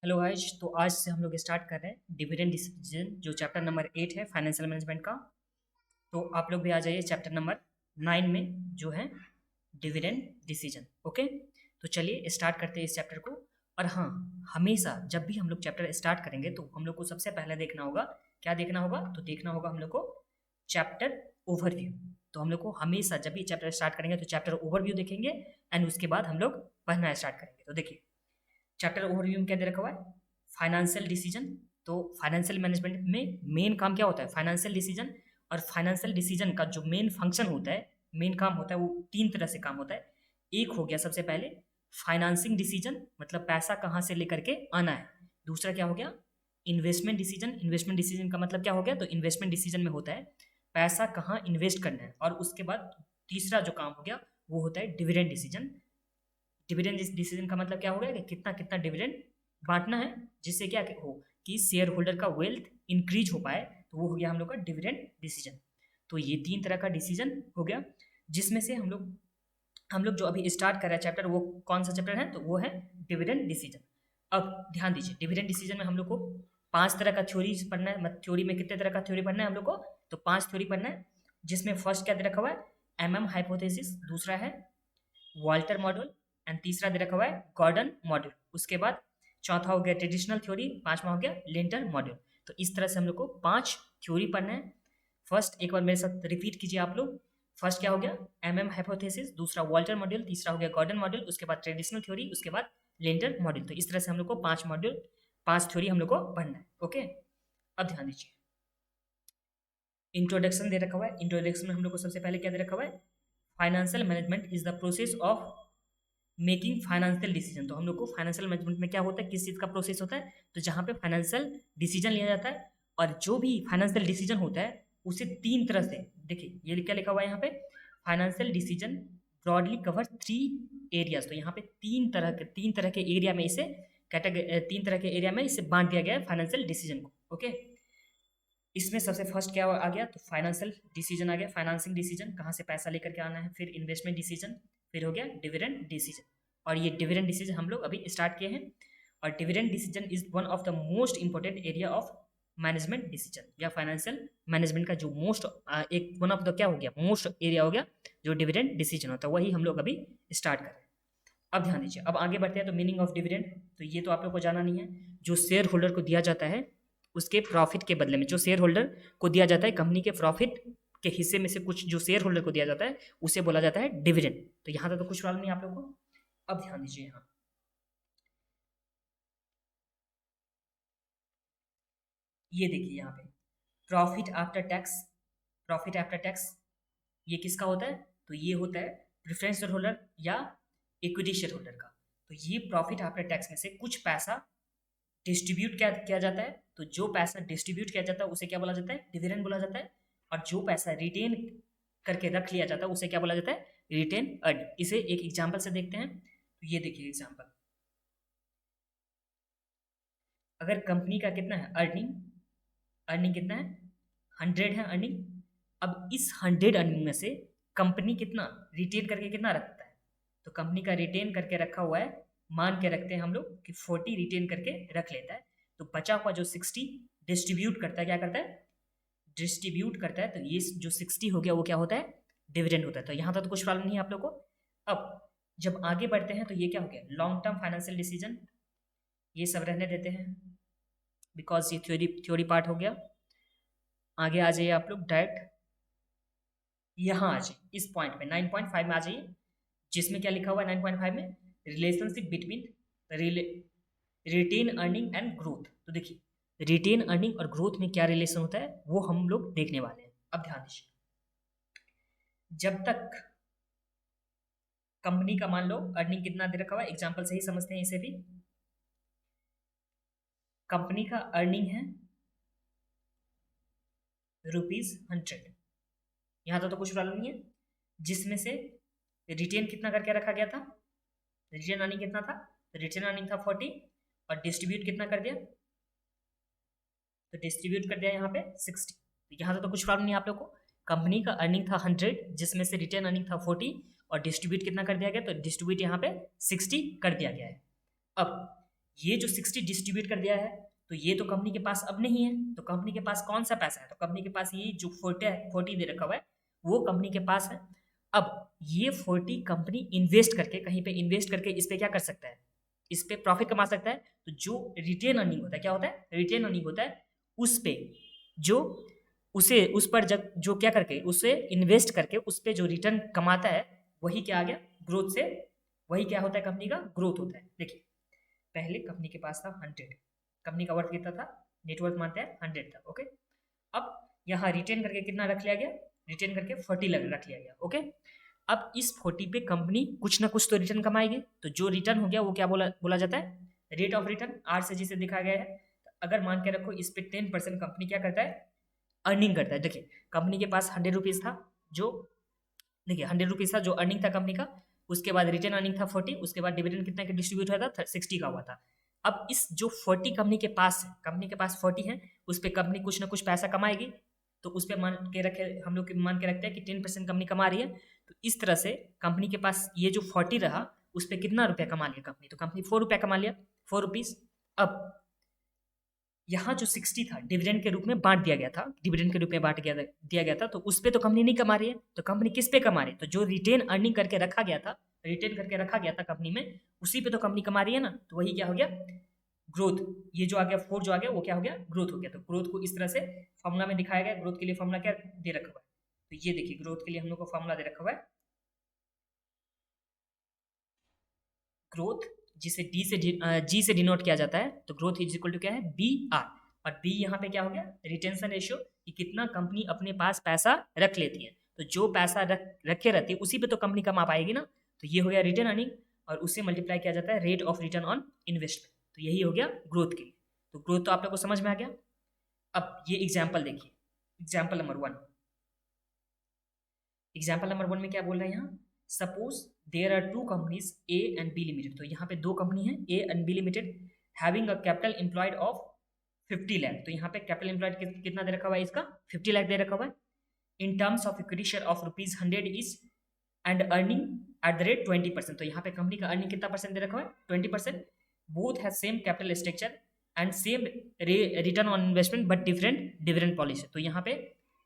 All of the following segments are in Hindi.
Hello guys. तो आज से हम लोग स्टार्ट कर रहे हैं डिविडेंड डिसीजन जो चैप्टर नंबर 8 है फाइनेंशियल मैनेजमेंट का। तो आप लोग भी आ जाइए चैप्टर नंबर 9 में जो है डिविडेंड डिसीजन। ओके, तो चलिए स्टार्ट करते हैं इस चैप्टर को। और हाँ, हमेशा जब भी हम लोग चैप्टर स्टार्ट करेंगे तो हम लोग को सबसे पहले देखना होगा, क्या देखना होगा, तो देखना होगा हम लोग को चैप्टर ओवरव्यू। तो हम लोग को हमेशा जब भी चैप्टर स्टार्ट करेंगे तो चैप्टर ओवरव्यू देखेंगे एंड उसके बाद हम लोग पढ़ना स्टार्ट करेंगे। तो देखिए चैप्टर ओवरव्यू में क्या दे रखा हुआ है, फाइनेंशियल डिसीजन। तो फाइनेंशियल मैनेजमेंट में मेन काम क्या होता है, फाइनेंशियल डिसीजन। और फाइनेंशियल डिसीजन का जो मेन फंक्शन होता है, मेन काम होता है, वो तीन तरह से काम होता है। एक हो गया सबसे पहले फाइनेंसिंग डिसीजन, मतलब पैसा कहाँ से लेकर के आना है। दूसरा क्या हो गया, इन्वेस्टमेंट डिसीजन। इन्वेस्टमेंट डिसीजन का मतलब क्या हो गया, तो इन्वेस्टमेंट डिसीजन में होता है पैसा कहाँ इन्वेस्ट करना है। और उसके बाद तीसरा जो काम हो गया वो होता है डिविडेंड डिसीजन। डिविडेंड डिसीजन का मतलब क्या हो गया कि कितना कितना डिविडेंड बांटना है, जिससे क्या हो कि शेयर होल्डर का वेल्थ इंक्रीज हो पाए। तो वो हो गया हम लोग का डिविडेंड डिसीजन। तो ये तीन तरह का डिसीजन हो गया, जिसमें से हम लोग जो अभी स्टार्ट कर रहे हैं चैप्टर, वो कौन सा चैप्टर है, तो वो है डिविडेंड डिसीजन। अब ध्यान दीजिए, डिविडेंड डिसीजन में हम लोग को पांच तरह का थ्योरी पढ़ना है। मतलब थ्योरी में कितने तरह का थ्योरी पढ़ना है हम लोग को, तो पांच थ्योरी पढ़ना है। जिसमें फर्स्ट क्या दे रखा हुआ है, एमएम हाइपोथेसिस। दूसरा है वाल्टर मॉडल एंड तीसरा दे रखा हुआ है गॉर्डन मॉडल। उसके बाद चौथा हो गया ट्रेडिशनल थ्योरी, पांचवा हो गया लिंटर मॉडल। तो इस तरह से हम लोग को पांच थ्योरी पढ़ना है। फर्स्ट एक बार मेरे साथ रिपीट कीजिए आप लोग। फर्स्ट क्या हो गया, एमएम हाइपोथेसिस। दूसरा वाल्टर मॉडल। तीसरा हो गया गॉर्डन मॉडल। उसके बाद ट्रेडिशनल थ्योरी। उसके बाद लिंटर मॉडल। तो इस तरह से हम लोग को पांच मॉडल, पांच थ्योरी हम लोग को पढ़ना है। ओके, अब ध्यान दीजिए, इंट्रोडक्शन दे रखा हुआ है। इंट्रोडक्शन में हम लोग को सबसे पहले क्या दे रखा हुआ है, financial management is the process of making financial decision. तो हम लोग को फाइनेंशियल मैनेजमेंट में क्या होता है, किस चीज़ का प्रोसेस होता है, तो जहाँ पे फाइनेंशियल डिसीजन लिया जाता है। और जो भी फाइनेंशियल डिसीजन होता है उसे तीन तरह से, देखिए ये क्या लिखा हुआ है यहाँ पे, financial decision broadly cover three areas. तो यहाँ पे तीन तरह के एरिया में इसे कैटेगरी, तीन तरह के एरिया में इसे बांट दिया गया है फाइनेंशियल डिसीजन को। ओके, इसमें सबसे फर्स्ट क्या आ गया, तो फाइनेंशियल डिसीजन आ गया, फाइनेंसिंग डिसीजन, कहाँ से पैसा लेकर के आना है। फिर इन्वेस्टमेंट डिसीजन, फिर हो गया डिविडेंड डिसीजन। और ये डिविडेंड डिसीजन हम लोग अभी स्टार्ट किए हैं। और dividend decision is one of the most important area of management decision या फाइनेंशियल मैनेजमेंट का जो मोस्ट एक वन ऑफ द क्या हो गया, मोस्ट एरिया हो गया जो डिविडेंड डिसीजन होता है, वही हम लोग अभी स्टार्ट कर रहे हैं। अब ध्यान दीजिए, अब आगे बढ़ते हैं। तो मीनिंग ऑफ डिविडेंड, तो ये तो आप लोग को जाना नहीं है, जो शेयर होल्डर को दिया जाता है उसके प्रॉफिट के बदले में, जो शेयर होल्डर को दिया जाता है कंपनी के प्रॉफिट के हिस्से में से कुछ जो शेयर होल्डर को दिया जाता है उसे बोला जाता है डिविडेंड। तो यहाँ तक तो कुछ प्रॉब्लम नहीं आप लोग को। अब ध्यान दीजिए, यहाँ ये देखिए यहाँ पे profit after tax. Profit after tax ये किसका होता है, तो ये होता है प्रेफरेंस शेयर होल्डर या इक्विटी शेयर होल्डर का। तो ये प्रॉफिट आफ्टर टैक्स में से कुछ पैसा डिस्ट्रीब्यूट क्या किया जाता है। तो जो पैसा डिस्ट्रीब्यूट किया जाता है उसे क्या बोला जाता है, डिविडेंड बोला जाता है। और जो पैसा रिटेन करके रख लिया जाता है उसे क्या बोला जाता है, रिटेन अर्न। इसे एक एग्जांपल से देखते हैं। तो ये देखिए एग्जांपल, अगर कंपनी का कितना है अर्निंग, अर्निंग कितना है, 100 है अर्निंग। अब इस 100 अर्निंग में से कंपनी कितना रिटेन करके कितना रखता है, तो कंपनी का रिटेन करके रखा हुआ है, मान के रखते हैं हम लोग कि 40 रिटेन करके रख लेता है। तो बचा हुआ जो 60 डिस्ट्रीब्यूट करता है, क्या करता है, डिस्ट्रीब्यूट करता है। तो ये जो 60 हो गया वो क्या होता है, डिविडेंड होता है। तो यहाँ तक तो कुछ प्रॉब्लम नहीं है आप लोग को। अब जब आगे बढ़ते हैं तो ये क्या हो गया, लॉन्ग टर्म फाइनेंशियल डिसीजन, ये सब रहने देते हैं बिकॉज ये थ्योरी थ्योरी पार्ट हो गया। आगे आ जाइए आप लोग डायरेक्ट, यहाँ आ जाइए इस पॉइंट पे 9.5 में आ जाइए, जिसमें क्या लिखा हुआ है 9.5 में, relationship between retain earning and growth. तो देखिए रिटेन अर्निंग और ग्रोथ में क्या रिलेशन होता है वो हम लोग देखने वाले हैं। अब ध्यान दीजिए, जब तक कंपनी का मान लो अर्निंग कितना दे रखा हुआ है, एग्जांपल से ही समझते हैं इसे भी। कंपनी का अर्निंग है ₹100, यहाँ तो कुछ प्रॉब्लम नहीं है। जिसमें से रिटेन कितना करके रखा गया था, रिटेन अर्निंग कितना था, रिटेन अर्निंग था 40 और डिस्ट्रीब्यूट कितना कर दिया, तो डिस्ट्रीब्यूट कर दिया यहाँ पे 60। तो यहाँ तो कुछ प्रॉब्लम नहीं आप लोग को। कंपनी का अर्निंग था 100, जिसमें से रिटेन अर्निंग था 40 और डिस्ट्रीब्यूट कितना कर दिया गया, तो डिस्ट्रीब्यूट यहाँ पे 60 कर दिया गया है। अब ये जो 60 डिस्ट्रीब्यूट कर दिया है तो ये तो कंपनी के पास अब नहीं है, तो कंपनी के पास कौन सा पैसा है, तो कंपनी के पास ये जो 40 दे रखा हुआ है वो कंपनी के पास है। अब ये 40 कंपनी इन्वेस्ट करके, कहीं पे इन्वेस्ट करके इस पे क्या कर सकता है, इस पे प्रॉफिट कमा सकता है। तो जो रिटेन अर्निंग होता है, क्या होता है, रिटेन अर्निंग होता है उस पे जो उसे उस पर जब जो क्या करके उसे इन्वेस्ट करके उस पे जो रिटर्न कमाता है वही क्या आ गया, ग्रोथ से, वही क्या होता है, कंपनी का ग्रोथ होता है। देखिए पहले कंपनी के पास था 100, कंपनी का वर्थ कितना था, नेटवर्थ मानते हैं 100 था, ओके। अब यहाँ रिटेन करके कितना रख लिया गया, रिटेन करके 40 रख लिया गया, ओके। अब इस 40 पे कंपनी कुछ ना कुछ तो रिटर्न कमाएगी, तो जो रिटर्न हो गया वो क्या बोला बोला जाता है, रेट ऑफ रिटर्न, आर से जिसे दिखाया गया है। तो अगर मान के रखो इस पे 10% कंपनी क्या करता है, अर्निंग करता है। देखिए कंपनी के पास 100 रुपीज़ था, जो देखिए 100 रुपीज़ था जो अर्निंग था कंपनी का, उसके बाद रिटर्न अर्निंग था 40, उसके बाद डिविडेंड कितना का डिस्ट्रीब्यूट हुआ था, 60 का हुआ था। अब इस जो 40 कंपनी के पास है, कंपनी के पास 40 है, उस पर कंपनी कुछ ना कुछ पैसा कमाएगी, तो उस पर मान के रखे, हम लोग मान के रखते हैं कि 10% कंपनी कमा रही है। तो इस तरह से कंपनी के पास ये जो 40 रहा उस पर कितना रुपया कमा लिया कंपनी, तो कंपनी 4 रुपया कमा लिया, 4 रुपीज़। अब यहाँ जो 60 था डिविडेंड के रूप में बांट दिया गया था, डिविडेंड के रूप में बांट दिया गया था, तो उस पर तो कंपनी नहीं कमा रही है, तो कंपनी किस पे कमा रही है, तो जो रिटेन अर्निंग करके रखा गया था, रिटेन करके रखा गया था कंपनी में, उसी पे तो कंपनी कमा रही है ना, तो वही क्या हो गया, ग्रोथ। ये जो आ गया 4 जो आ गया वो क्या हो गया, ग्रोथ हो गया। तो ग्रोथ को इस तरह से फॉर्मुला में दिखाया गया। ग्रोथ के लिए फॉर्मुला क्या दे रखा हुआ है, तो ये देखिए ग्रोथ के लिए हम लोग को फॉर्मुला दे रखा हुआ है, ग्रोथ जिसे जी से डिनोट किया जाता है, तो ग्रोथ इज इक्वल टू क्या है, बी आर। और बी यहाँ पे क्या हो गया, रिटेंशन रेशियो, कि कितना कंपनी अपने पास पैसा रख लेती है। तो जो पैसा रखे रहती है उसी पे तो कंपनी कमा पाएगी ना, तो ये हो गया रिटर्न अर्निंग, और उससे मल्टीप्लाई किया जाता है rate of return on investment. तो यही हो गया ग्रोथ के लिए। तो ग्रोथ तो आप लोग को समझ में आ गया। अब ये एग्जाम्पल देखिए, एग्जाम्पल नंबर 1, एग्जाम्पल नंबर 1 में क्या बोल रहे हैं यहाँ, suppose there are 2 companies A and B limited. तो यहाँ पे 2 कंपनी है A and B limited, having a capital employed of 50 lakh. तो यहाँ पे कैपिटल एम्प्लॉयड कितना दे रखा हुआ है, इसका 50 लाख दे रखा हुआ है। In terms of equity share of ₹100 is and earning at the rate 20%। तो यहाँ पे कंपनी का अर्निंग कितना परसेंट दे रखा हुआ है, 20%। Both has same capital structure and same return on investment but different dividend policy. तो यहाँ पे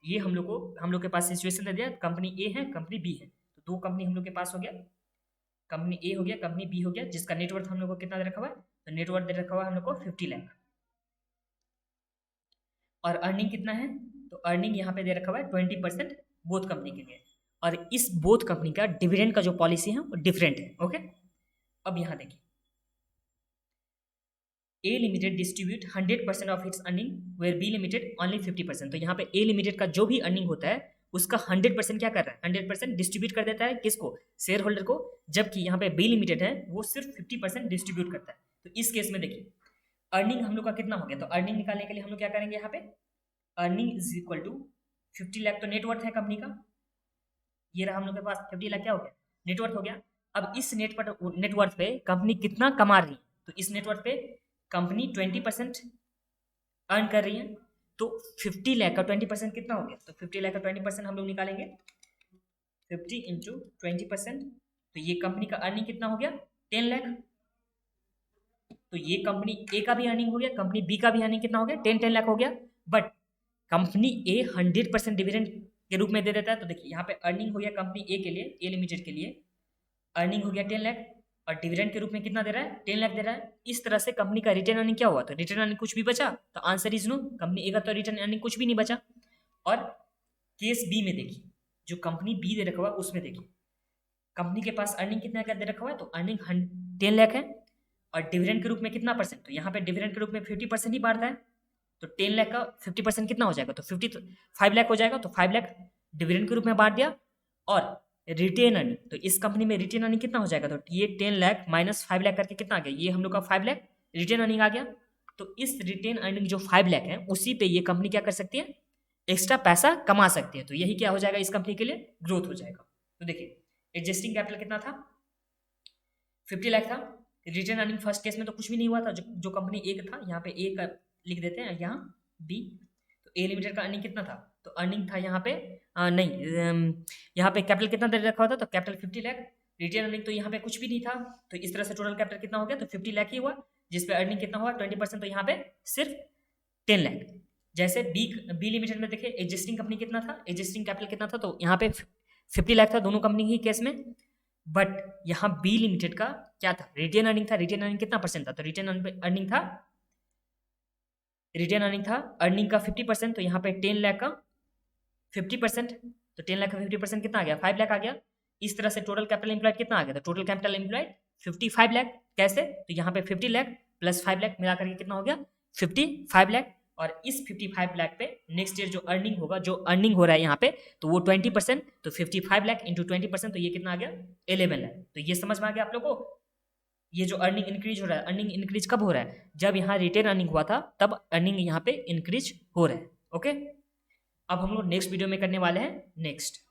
ये हम लोग के पास सिचुएशन दे दिया, कंपनी ए है कंपनी बी है, तो 2 कंपनी हम लोग के पास हो गया, कंपनी ए हो गया कंपनी बी हो गया, जिसका नेटवर्थ हम लोग को कितना दे रखा हुआ है, तो नेटवर्थ दे रखा हुआ है हम लोग को 50 लाख। और अर्निंग कितना है, तो अर्निंग यहाँ पे दे रखा हुआ है 20% बोथ कंपनी के लिए। और इस बोथ कंपनी का डिविडेंड का जो पॉलिसी है वो डिफरेंट है, ओके। अब यहाँ देखिए, A limited distribute 100% of its earning where B limited only 50%। तो यहाँ पे ए लिमिटेड का जो भी अर्निंग होता है उसका 100% क्या कर रहा है, 100% डिस्ट्रीब्यूट कर देता है, किसको, शेयर होल्डर को। जबकि यहाँ पे बी लिमिटेड है वो सिर्फ 50% डिस्ट्रीब्यूट करता है। तो इस केस में देखिए अर्निंग हम लोग का कितना हो गया, तो अर्निंग निकालने के लिए हम लोग क्या करेंगे, यहाँ पे earning is equal to 50 lakh, तो नेटवर्थ है कंपनी का, ये रहा हम लोग के पास 50 लाख, क्या हो गया, नेटवर्थ हो गया। अब इस नेटवर्थ पे कंपनी कितना कमा रही है, तो इस नेटवर्थ पे कंपनी 20% अर्न कर रही है। तो 50 लाख का 20% कितना हो गया, तो 50 लाख का 20% हम लोग निकालेंगे, 50 इंटू 20%, तो ये कंपनी का अर्निंग कितना हो गया, 10 लाख। तो ये कंपनी ए का भी अर्निंग हो गया, कंपनी बी का भी अर्निंग कितना हो गया, 10 लाख हो गया। बट कंपनी ए 100% डिविडेंड के रूप में दे देता है। तो देखिए यहाँ पे अर्निंग हो गया कंपनी ए के लिए, ए लिमिटेड के लिए अर्निंग हो गया 10 लाख, और डिविडेंड के रूप में कितना दे रहा है, 10 लाख दे रहा है। इस तरह से कंपनी का रिटर्न अर्निंग क्या हुआ, तो रिटर्न अर्निंग कुछ भी बचा, तो आंसर इज नो, कंपनी ए का तो रिटर्न अर्निंग कुछ भी नहीं बचा। और केस बी में देखिए, जो कंपनी बी दे रखा हुआ है उसमें देखिए कंपनी के पास अर्निंग कितना का दे रखा हुआ है, तो अर्निंग 10 लाख है, और डिविडेंड के रूप में कितना परसेंट, तो यहाँ पे डिविडेंड के रूप में 50% ही बांटता है। तो 10 लाख का 50% कितना हो जाएगा, तो 5 लाख हो जाएगा। तो 5 लाख डिविडेंड के रूप में बांट दिया। और रिटेन अर्निंग, तो इस कंपनी में रिटेन अर्निंग कितना हो जाएगा, तो ये 10 लाख माइनस 5 लाख करके कितना आ गया, ये हम लोग का 5 लाख रिटेन अर्निंग आ गया। तो इस रिटेन अर्निंग जो 5 लाख है उसी पे ये कंपनी क्या कर सकती है, एक्स्ट्रा पैसा कमा सकती है। तो यही क्या हो जाएगा, इस कंपनी के लिए ग्रोथ हो जाएगा। तो देखिए एडजस्टिंग कैपिटल कितना था, 50 लाख था। रिटेन अर्निंग फर्स्ट केस में तो कुछ भी नहीं हुआ था, जो कंपनी ए का था, यहाँ पे ए का लिख देते हैं, यहाँ बी। तो ए लिमिटेड का अर्निंग कितना था, तो अर्निंग था यहाँ पे यहाँ पे कैपिटल कितना दे रखा होता, तो कैपिटल 50 लाख। रिटेन अर्निंग तो यहाँ पे कुछ भी नहीं था, तो इस तरह से टोटल कैपिटल कितना हो गया, तो 50 लाख ही हुआ, जिस पे अर्निंग कितना हुआ 20%, तो यहाँ पे सिर्फ 10 लाख। जैसे बी लिमिटेड में देखिए एग्जिस्टिंग कंपनी कितना था, एग्जिस्टिंग कैपिटल कितना था, तो यहाँ पे 50 लाख था दोनों कंपनी की केस में। बट यहाँ बी लिमिटेड का क्या था, रिटेन अर्निंग था। रिटेन अर्निंग कितना परसेंट था, तो रिटेन अर्निंग था अर्निंग का 50%, तो यहाँ पे 10 लाख का 50%, तो 10 लाख का 50% कितना आ गया, 5 लाख आ गया। इस तरह से टोटल कैपिटल एम्प्लॉयड कितना आ गया, तो टोटल कैपिटल एम्प्लॉयड 55 लाख। कैसे, तो यहाँ पे 50 लाख प्लस 5 लाख मिला करके कितना हो गया 55 लाख। और इस 55 लाख पे नेक्स्ट ईयर जो अर्निंग होगा, जो अर्निंग हो रहा है यहाँ पे, तो वो 20%, तो 55 लाख इंटू 20%, तो ये कितना आ गया 11 लाख। तो ये समझ में आ गया आप लोगों को। ये जो अर्निंग इंक्रीज हो रहा है, अर्निंग इंक्रीज कब हो रहा है, जब यहाँ रिटेन अर्निंग हुआ था तब अर्निंग यहाँ पे इंक्रीज हो रहा है। ओके, अब हम लोग नेक्स्ट वीडियो में करने वाले हैं नेक्स्ट।